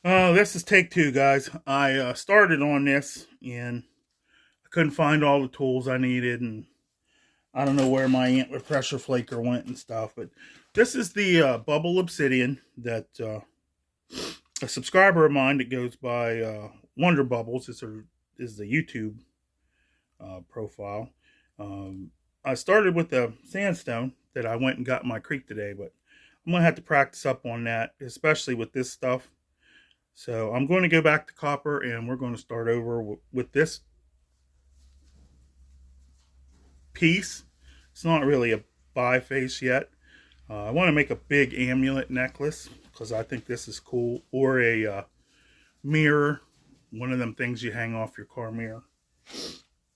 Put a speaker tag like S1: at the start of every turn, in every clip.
S1: This is take two, guys. I started on this and I couldn't find all the tools I needed, and I don't know where my antler pressure flaker went and stuff. But this is the bubble obsidian that a subscriber of mine that goes by Wonder Bubbles is the YouTube profile. I started with the sandstone that I went and got in my creek today, but I'm gonna have to practice up on that, especially with this stuff. So I'm going to go back to copper, and we're going to start over with this piece. It's not really a biface yet. I want to make a big amulet necklace because I think this is cool, or a mirror, one of them things you hang off your car mirror.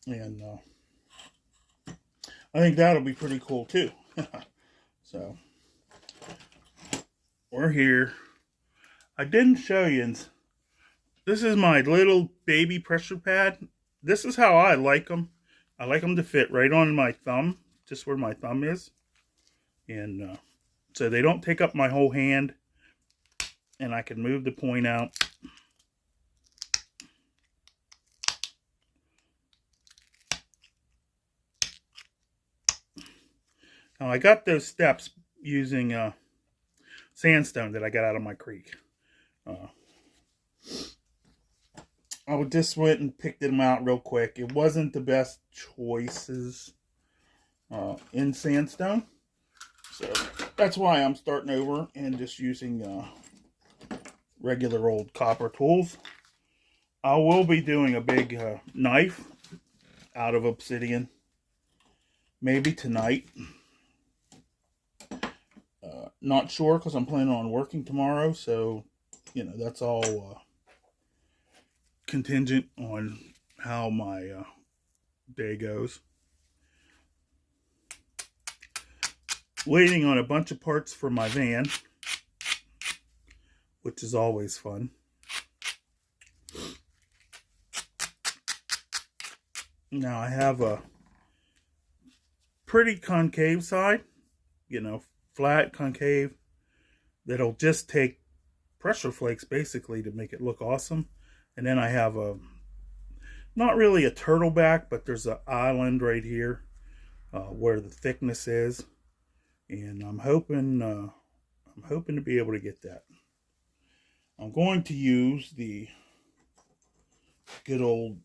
S1: And I think that'll be pretty cool too. So we're here. I didn't show you. This is my little baby pressure pad. This is how I like them. I like them to fit right on my thumb, just where my thumb is. And so they don't take up my whole hand. And I can move the point out. Now I got those steps using sandstone that I got out of my creek. I just went and picked them out real quick. It wasn't the best choices in sandstone. So that's why I'm starting over and just using regular old copper tools. I will be doing a big knife out of obsidian. Maybe tonight. Not sure because I'm planning on working tomorrow. So, you know, that's all contingent on how my day goes. Waiting on a bunch of parts for my van, which is always fun. Now I have a pretty concave side, you know, flat concave, that'll just take pressure flakes basically to make it look awesome. And then I have a, not really a turtle back, but there's an island right here where the thickness is. And I'm hoping to be able to get that. I'm going to use the good old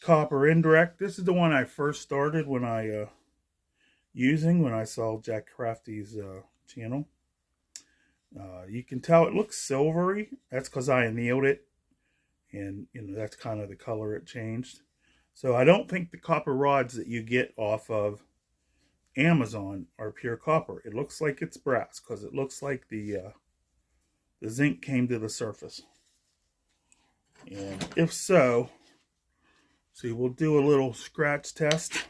S1: copper indirect. This is the one I first started when I when I saw Jack Crafty's channel. You can tell it looks silvery. That's because I annealed it, and you know that's kind of the color it changed. So I don't think the copper rods that you get off of Amazon are pure copper. It looks like it's brass because it looks like the zinc came to the surface. And if so, see, we'll do a little scratch test.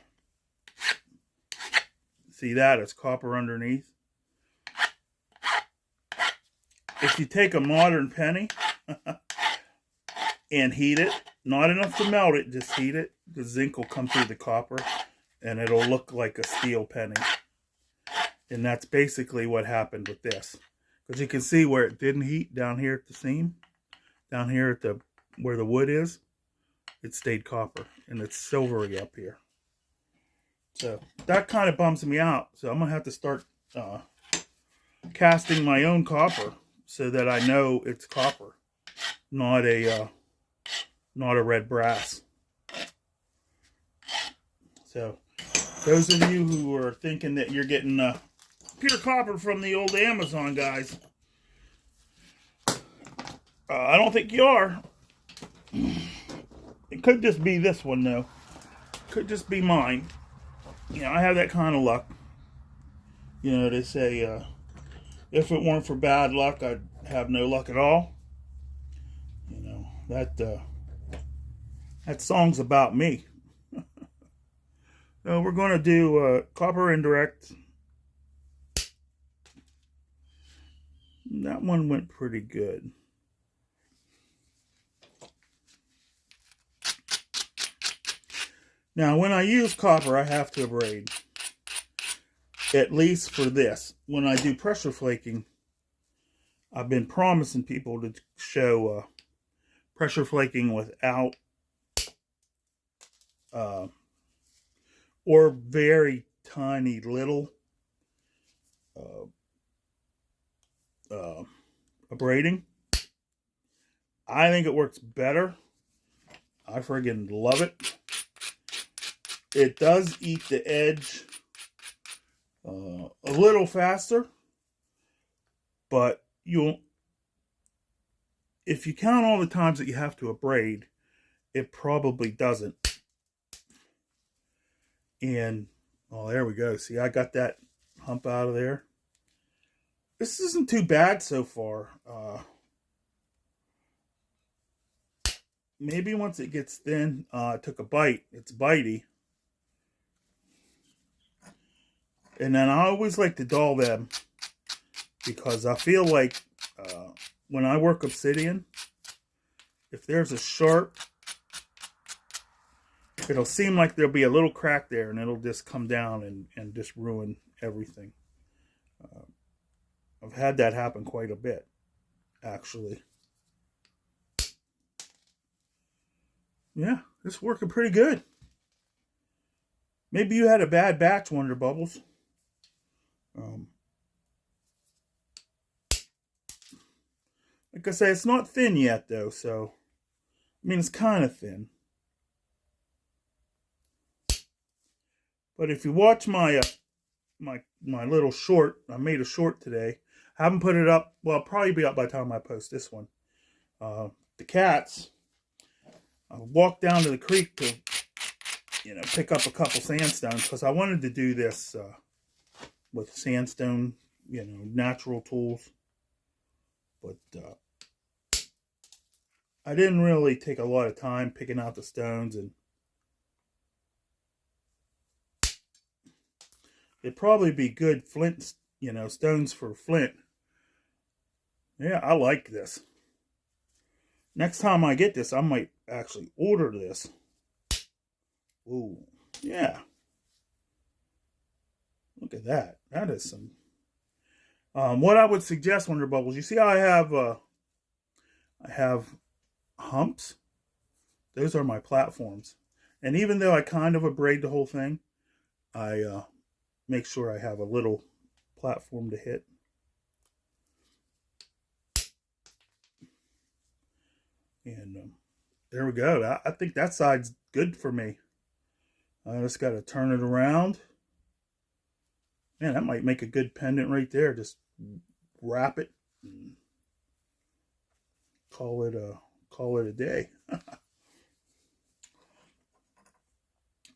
S1: See that? It's copper underneath. If you take a modern penny and heat it, not enough to melt it, just heat it, the zinc will come through the copper and it'll look like a steel penny. And that's basically what happened with this. Because you can see where it didn't heat down here at the seam, down here at the where the wood is, it stayed copper, and it's silvery up here. So that kind of bums me out. So I'm gonna have to start casting my own copper so that I know it's copper, not a red brass. So those of you who are thinking that you're getting pure copper from the old Amazon guys, I don't think you are. It could just be this one though. Could just be mine. You know, I have that kind of luck. You know, they say if it weren't for bad luck, I'd have no luck at all. You know, that song's about me. So we're going to do copper indirect. That one went pretty good. Now, when I use copper, I have to abrade. At least for this. When I do pressure flaking, I've been promising people to show pressure flaking without or very tiny little abrading. I think it works better. I friggin' love it. It does eat the edge a little faster, but if you count all the times that you have to abrade, it probably doesn't. And, oh, there we go. See, I got that hump out of there. This isn't too bad so far. Maybe once it gets thin, I took a bite. It's bitey. And then I always like to dull them because I feel like when I work obsidian, if there's a sharp, it'll seem like there'll be a little crack there and it'll just come down and just ruin everything. I've had that happen quite a bit, actually. Yeah, it's working pretty good. Maybe you had a bad batch, Wonder Bubbles. Like I say, it's not thin yet, though, so, I mean, it's kind of thin. But if you watch my my little short, I made a short today. I haven't put it up. Well, it'll probably be up by the time I post this one. The cats. I walked down to the creek to, pick up a couple sandstones because I wanted to do this with sandstone, natural tools. But I didn't really take a lot of time picking out the stones, and it'd probably be good flint, stones for flint. Yeah, I like this. Next time I get this, I might actually order this. Ooh, yeah. Look at that. That is some. What I would suggest, Wonder Bubbles, you see how I have humps? Those are my platforms. And even though I kind of abrade the whole thing, I make sure I have a little platform to hit. And there we go. I think that side's good for me. I just got to turn it around. Man, that might make a good pendant right there. Just wrap it and call it a day.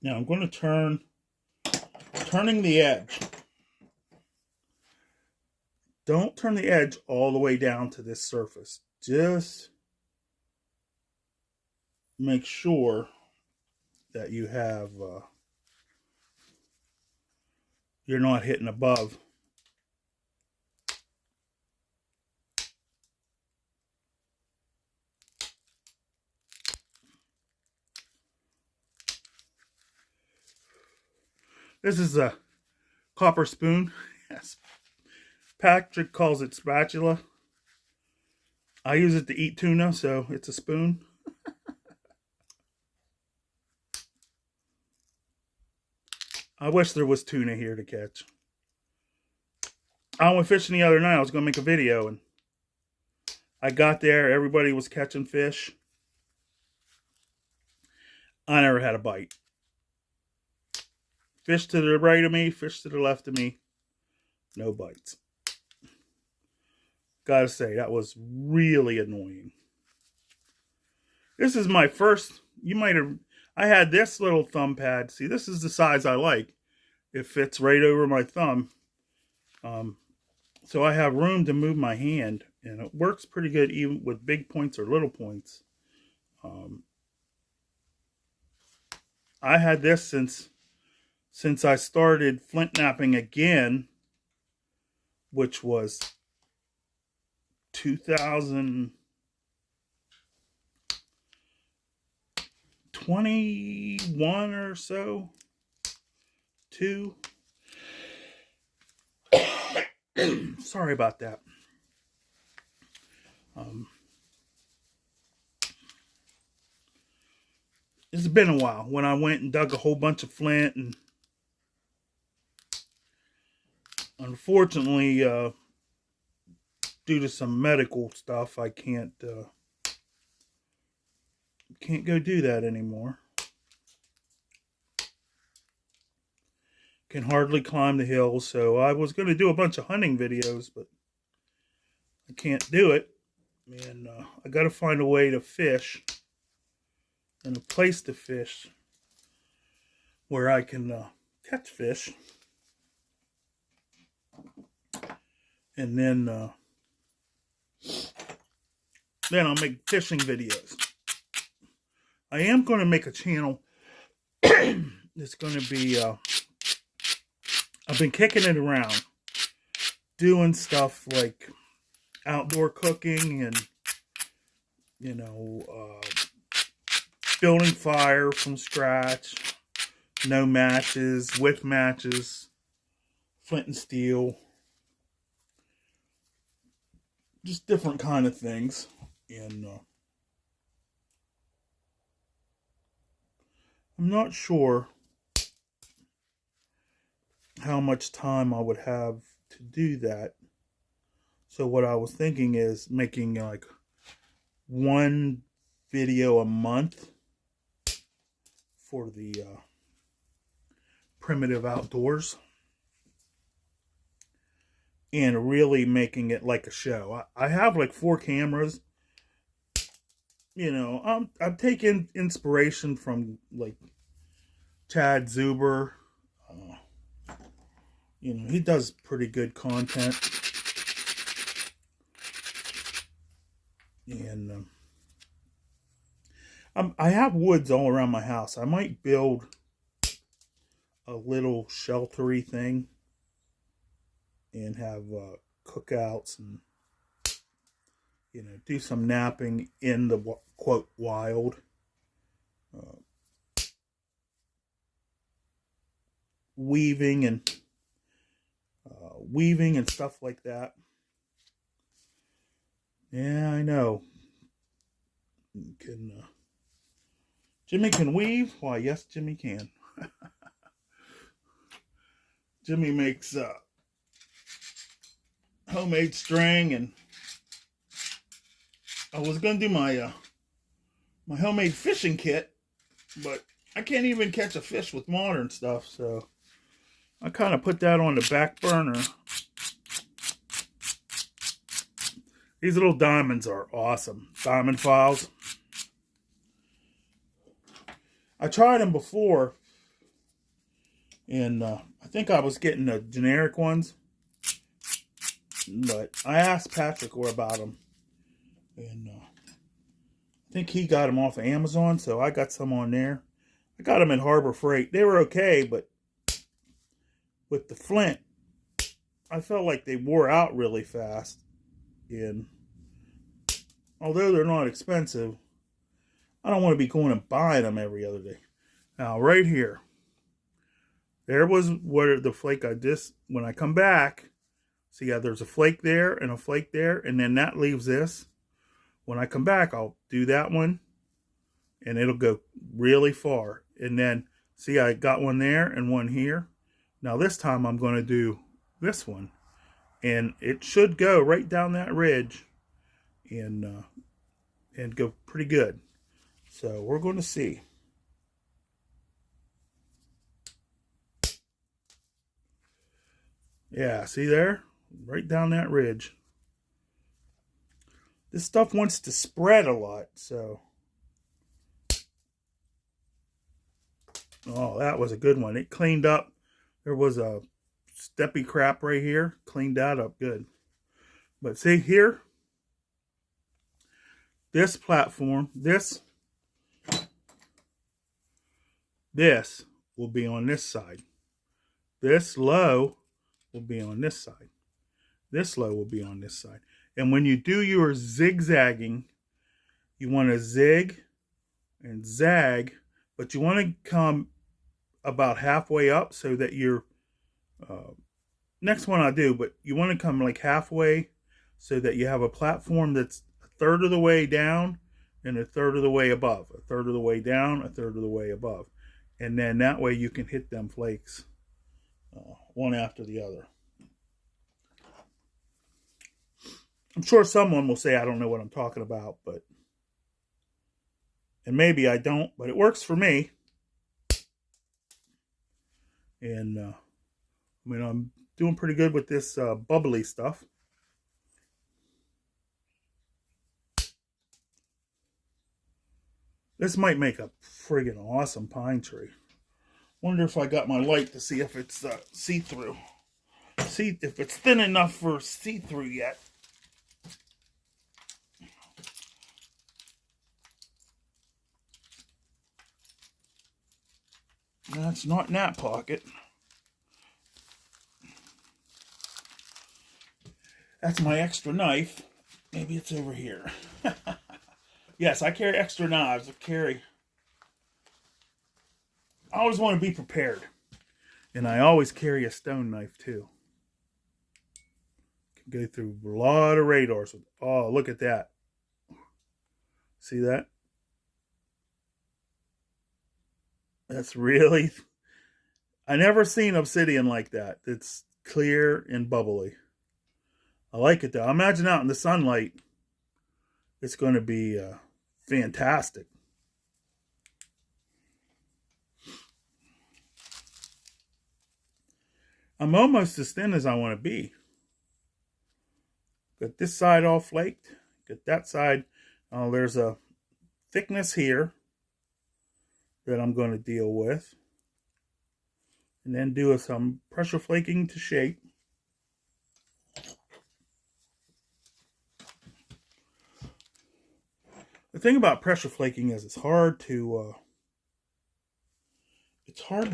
S1: Now I'm going to turning the edge. Don't turn the edge all the way down to this surface. Just make sure that you have you're not hitting above. This is a copper spoon. Yes. Patrick calls it spatula. I use it to eat tuna, so it's a spoon. I wish there was tuna here to catch. I went fishing the other night. I was going to make a video, and I got there. Everybody was catching fish. I never had a bite. Fish to the right of me, fish to the left of me. No bites. Gotta say, that was really annoying. This is my first, I had this little thumb pad. See, this is the size I like. It fits right over my thumb. So I have room to move my hand, and it works pretty good even with big points or little points. I had this since I started Flintknapping again, which was 2021 or so. Sorry about that. Um, it's been a while when I went and dug a whole bunch of flint, and unfortunately, due to some medical stuff, I can't go do that anymore. Can hardly climb the hills, so I was going to do a bunch of hunting videos, but I can't do it. And I got to find a way to fish and a place to fish where I can catch fish, and then I'll make fishing videos. I am going to make a channel. It's going to be I've been kicking it around, doing stuff like outdoor cooking and, you know, building fire from scratch, no matches, with matches, flint and steel, just different kind of things. And I'm not sure how much time I would have to do that. So what I was thinking is making like one video a month for the primitive outdoors, and really making it like a show. I have like 4 cameras. You know, I'm taking inspiration from like Chad Zuber. You know, he does pretty good content. And I have woods all around my house. I might build a little sheltery thing and have cookouts and, you know, do some napping in the quote wild. Weaving and stuff like that. Yeah, I know. Jimmy can weave? Why, yes, Jimmy can. Jimmy makes homemade string, and I was gonna do my my homemade fishing kit, but I can't even catch a fish with modern stuff, so I kind of put that on the back burner. These little diamonds are awesome. Diamond files. I tried them before, and I think I was getting the generic ones, but I asked Patrick about them, and I think he got them off of Amazon, so I got some on there. I got them at Harbor Freight. They were okay, but with the flint, I felt like they wore out really fast. And although they're not expensive, I don't want to be going and buying them every other day. Now, right here, there was where the flake I just, when I come back, see how there's a flake there and a flake there, and then that leaves this. When I come back, I'll do that one, and it'll go really far. And then, see, I got one there and one here. Now this time I'm going to do this one, and it should go right down that ridge and go pretty good. So we're going to see. Yeah, see there? Right down that ridge. This stuff wants to spread a lot, so. Oh, that was a good one. It cleaned up. There was a steppy crap right here. Cleaned that up good. But see here? This platform, this will be on this side. This low will be on this side. This low will be on this side. And when you do your zigzagging, you want to zig and zag, but you want to come about halfway up so that you're, next one I'll do, but you want to come like halfway so that you have a platform that's third of the way down and a third of the way above. A third of the way down, a third of the way above. And then that way you can hit them flakes one after the other. I'm sure someone will say I don't know what I'm talking about, but and maybe I don't, but it works for me. And I mean, I'm doing pretty good with this bubbly stuff. This might make a friggin' awesome pine tree. Wonder if I got my light to see if it's see-through. See if it's thin enough for see-through yet. That's not in that pocket. That's my extra knife. Maybe it's over here. Yes, I carry extra knives. I always want to be prepared. And I always carry a stone knife too. Can go through a lot of radars. Oh, look at that. See that? That's really... I never seen obsidian like that. It's clear and bubbly. I like it though. I imagine out in the sunlight, it's going to be fantastic. I'm almost as thin as I want to be. Got this side all flaked. Got that side. There's a thickness here that I'm going to deal with. And then do some pressure flaking to shape. The thing about pressure flaking is it's hard to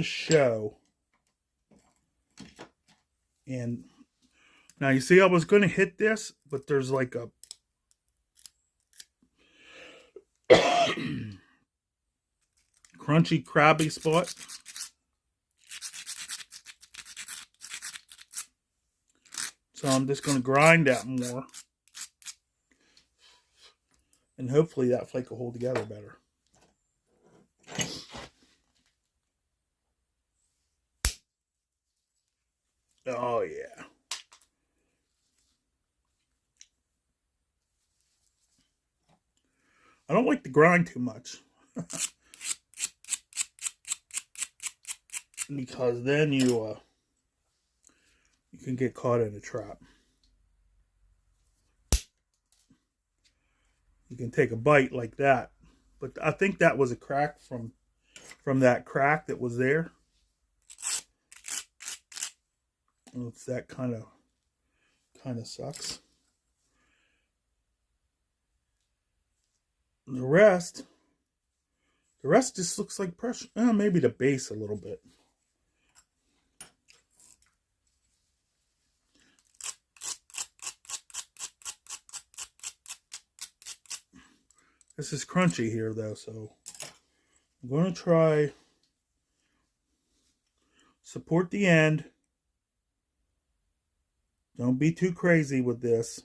S1: show. And now you see I was going to hit this, but there's like a crunchy, crabby spot. So I'm just going to grind that more. And hopefully that flake will hold together better. Oh, yeah. I don't like to grind too much. Because then you can get caught in a trap. You can take a bite like that. But I think that was a crack from that crack that was there. It's that kind of sucks. The rest just looks like pressure. Maybe the base a little bit. This is crunchy here though, so I'm going to try support the end. Don't be too crazy with this.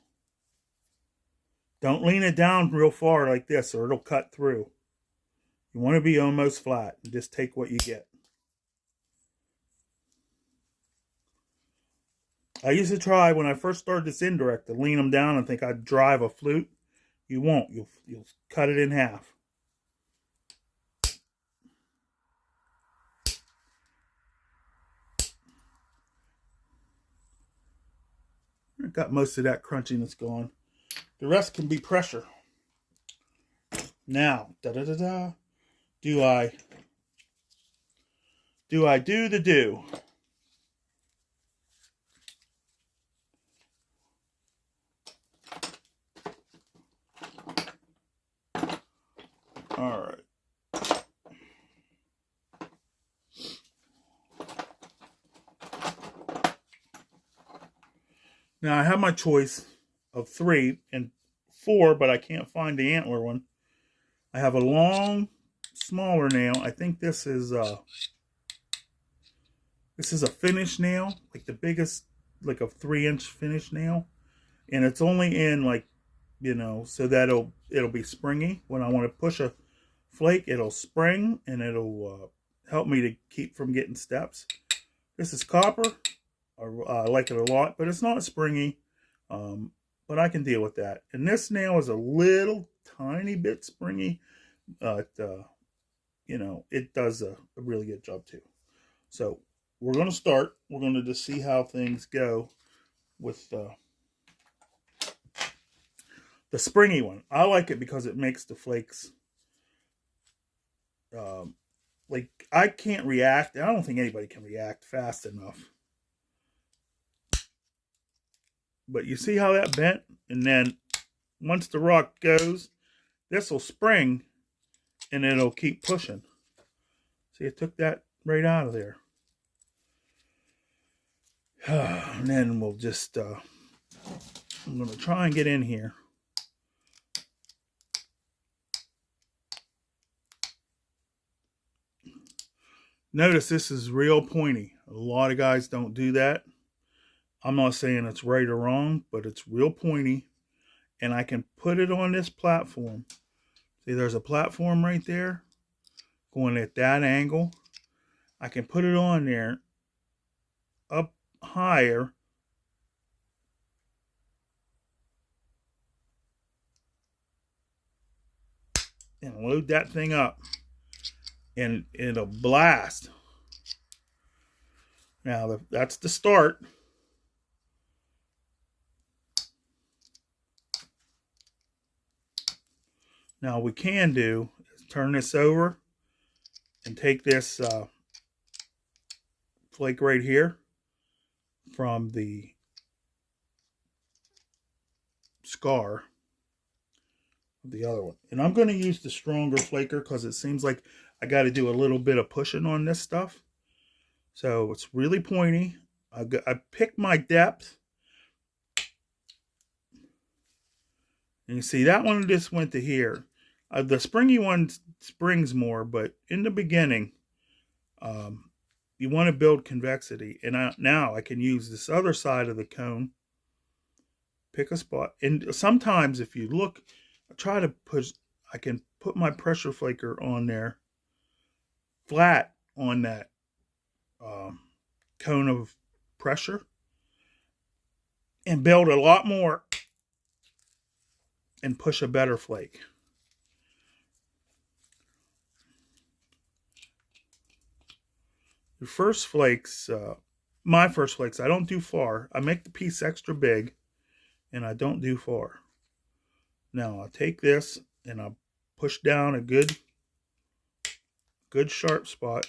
S1: Don't lean it down real far like this or it'll cut through. You want to be almost flat and just take what you get. I used to try when I first started this indirect to lean them down and think I'd drive a flute. You won't. You'll cut it in half. I got most of that crunchiness gone. The rest can be pressure. Now, do I do the do? All right. Now I have my choice of 3 and 4, but I can't find the antler one. I have a long, smaller nail. I think this is a finish nail, like the biggest, like a 3-inch finish nail, and it's only in like you know, so that it'll be springy. When I want to push a flake, it'll spring and it'll help me to keep from getting steps. This is copper. I like it a lot, but it's not springy. But I can deal with that. And this nail is a little tiny bit springy, but you know, it does a really good job too. So we're going to start. We're going to just see how things go with the springy one. I like it because it makes the flakes, like, I can't react. I don't think anybody can react fast enough. But you see how that bent? And then once the rock goes, this will spring and it'll keep pushing. See, it took that right out of there. And then we'll just, I'm going to try and get in here. Notice this is real pointy. A lot of guys don't do that. I'm not saying it's right or wrong, but it's real pointy. And I can put it on this platform. See, there's a platform right there going at that angle. I can put it on there up higher and load that thing up and it'll blast. Now that's the start. Now we can do is turn this over and take this flake right here from the scar of the other one. And I'm going to use the stronger flaker because it seems like I got to do a little bit of pushing on this stuff. So it's really pointy. I picked my depth. And you see that one just went to here. The springy one springs more, but in the beginning, you want to build convexity. And now I can use this other side of the cone, pick a spot. And sometimes if you look, I try to I can put my pressure flaker on there, flat on that cone of pressure, and build a lot more and push a better flake. The first flakes, my first flakes, I don't do far. I make the piece extra big and I don't do far. Now I'll take this and I'll push down a good sharp spot.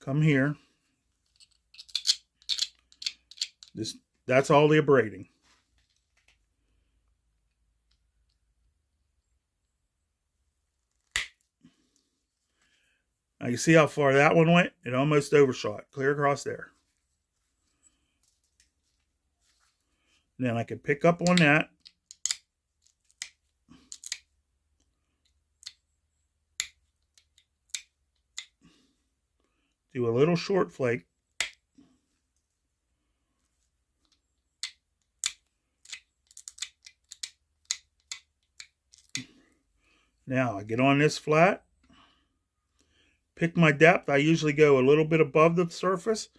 S1: Come here. That's all the abrading. Now you see how far that one went? It almost overshot, clear across there. And then I can pick up on that. Do a little short flake. Now I get on this flat. Pick my depth. I usually go a little bit above the surface.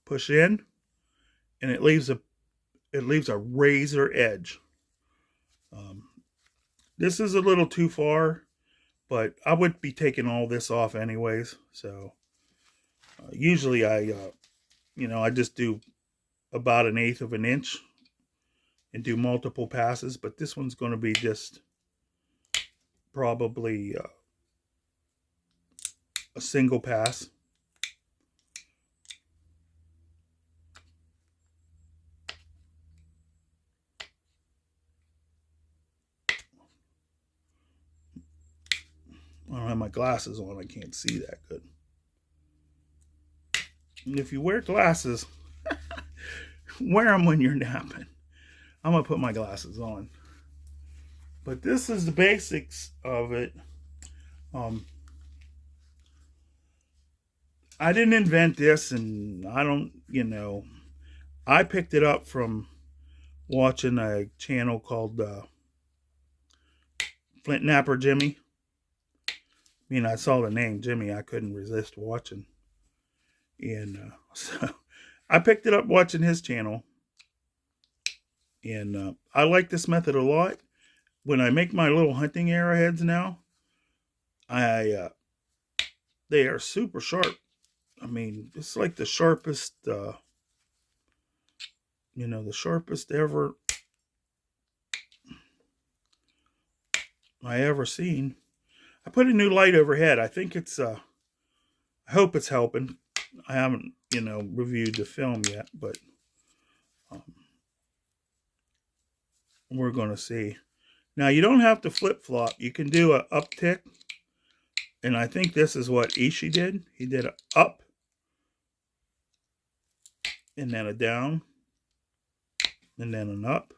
S1: Push in, and it leaves a razor edge. This is a little too far, but I would be taking all this off anyways. So usually I just do about 1/8 of an inch and do multiple passes. But this one's going to be just probably a single pass. I don't have my glasses on. I can't see that good. And if you wear glasses, wear them when you're napping. I'm going to put my glasses on. But this is the basics of it. I didn't invent this, and I don't, I picked it up from watching a channel called Flintknapper Jimmy. I mean, I saw the name Jimmy, I couldn't resist watching. And so I picked it up watching his channel. And I like this method a lot. When I make my little hunting arrowheads now, they are super sharp. I mean, it's like the sharpest, the sharpest ever I ever seen. I put a new light overhead. I think it's, I hope it's helping. I haven't, reviewed the film yet, but we're going to see. Now, you don't have to flip-flop. You can do an uptick. And I think this is what Ishii did. He did an up and then a down and then an up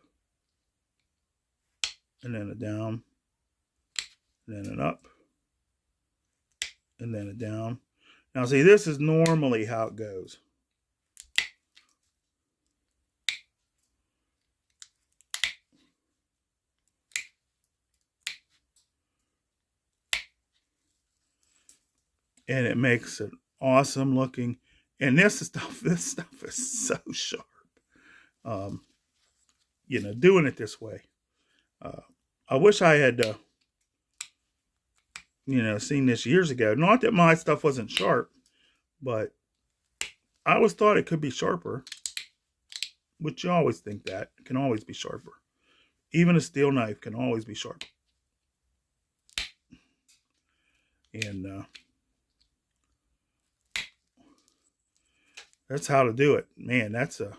S1: and then a down and then an up and then a down. Now, see, this is normally how it goes. And it makes it awesome looking. And this stuff is so sharp. Doing it this way. I wish I had, seen this years ago. Not that my stuff wasn't sharp, but I always thought it could be sharper. Which you always think that. It can always be sharper. Even a steel knife can always be sharp. And that's how to do it. Man, that's a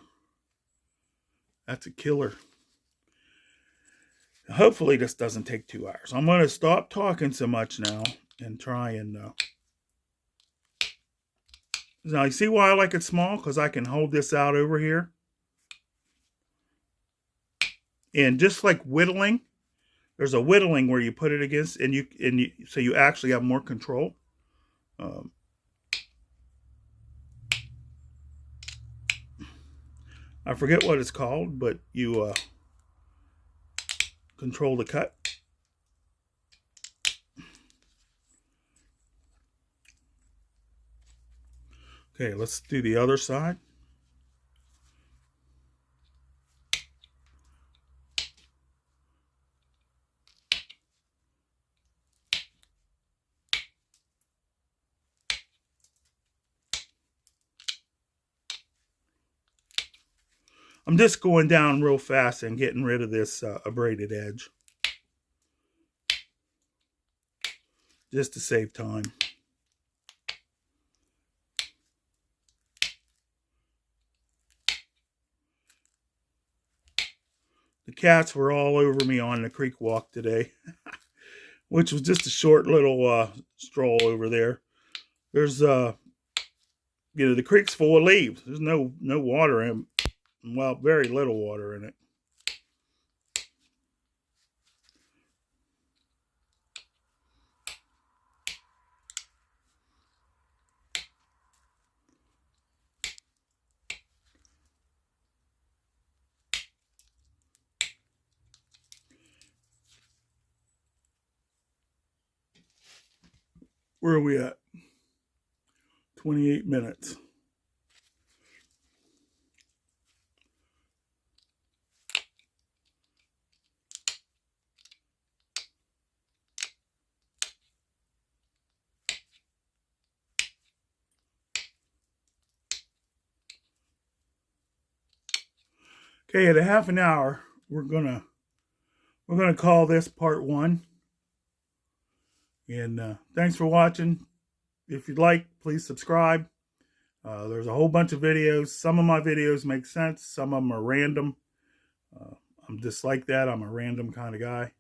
S1: killer. Hopefully this doesn't take 2 hours. I'm going to stop talking so much now and try and... Now, you see why I like it small? Because I can hold this out over here. And just like whittling, there's a whittling where you put it against, so you actually have more control. I forget what it's called, but you control the cut. Okay, let's do the other side. I'm just going down real fast and getting rid of this abraded edge. Just to save time. The cats were all over me on the creek walk today. Which was just a short little stroll over there. There's, the creek's full of leaves. There's no water in it. Well, very little water in it. Where are we at? 28 minutes. Okay, at a half an hour, we're gonna call this part 1. And thanks for watching. If you'd like, please subscribe. There's a whole bunch of videos. Some of my videos make sense. Some of them are random. I'm just like that. I'm a random kind of guy.